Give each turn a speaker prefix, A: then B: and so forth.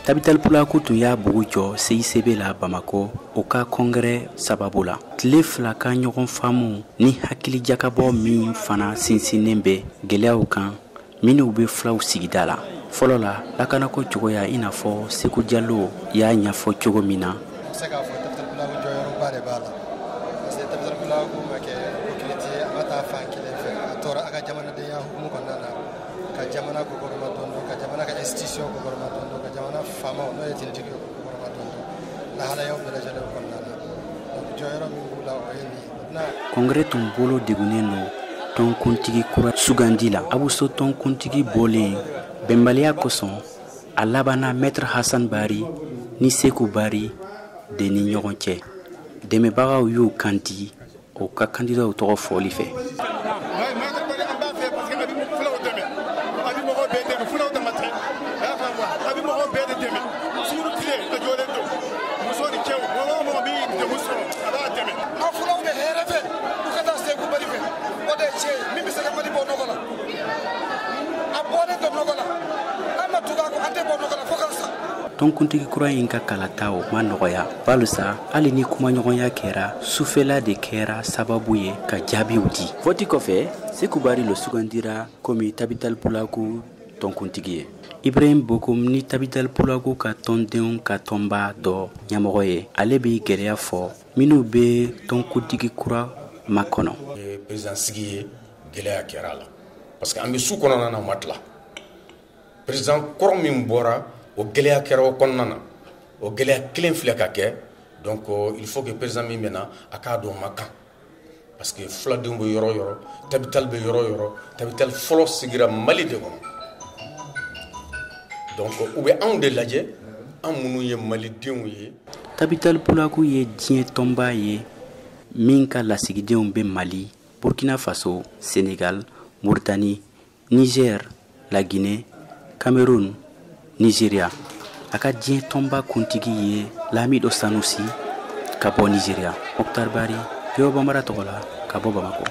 A: Tabital Pulaku tun y'a bugu jɔ CICB la Bamako o ka kɔngrɛ sababu la. Tile fila ka ɲɔgɔn faamu ni hakili jakabɔ min fana sinsinnen bɛ gɛlɛyaw kan minnu bɛ filaw sigida la. Fɔlɔ la, lakanako cogoya i n'a fɔ Seku Jalo y'a ɲɛfɔ cogo min na. Kɔngrɛ tun bolo degunnen don tɔnkuntigi kura sugandi la. Abuso tɔnkuntigi bɔlen bɛnbaliya kosɔn a labanna Maître Hassan Bari ni Seku Bari de ni ɲɔgɔn cɛ. Dɛmɛbagaw y'u kanti o ka kandidaw tɔgɔ fɔli fɛ. Tɔnkuntigi kura in ka kalataw ma nɔgɔya. Balsa hali ni kumaɲɔgɔnya kɛra, sufɛla de kɛra sababu ye ka jaabiw di. Vote kɔfɛ, Seku Bari lo sugandira komi Tabital Pulaku tɔnkuntigi ye. Ibrahim Bokom ni Tabital Pulaku ka tɔndenw ka tɔnba dɔ ɲɛmɔgɔ ye. Ale bɛ gɛlɛya fɔ minnu bɛ tɔnkuntigi kura makɔnɔ.
B: Président sigi ye gɛlɛya kɛra la parce que an bɛ su kɔnɔna na o ma tila. Président kɔrɔ min bɔra o gɛlɛya kɛra o kɔnɔna na, o gɛlɛya kelen filɛ ka kɛ. Donc il faut que président min bɛ na a k'a dɔn o ma kan parce que fuladenw bɛ yɔrɔ yɔrɔ, Tabital bɛ yɔrɔ yɔrɔ, Tabital fɔlɔ sigira Mali de kɔnɔ. Donc u bɛ anw de lajɛ, an minnu ye Malidenw ye.
A: Tabital Pulaku ye diɲɛ tɔnba ye min ka lasigidenw bɛ Mali, Burkina Faso, Sénégal, Mauritanie, Niger, la Guinée, Cameroun, Nigeria. A ka diɲɛ tɔnba kuntigi ye Lamido Sanusi ka bɔ Nigeria. Mokhtar Bari, Yoruba Mara tɔgɔ la ka bɔ Bamako.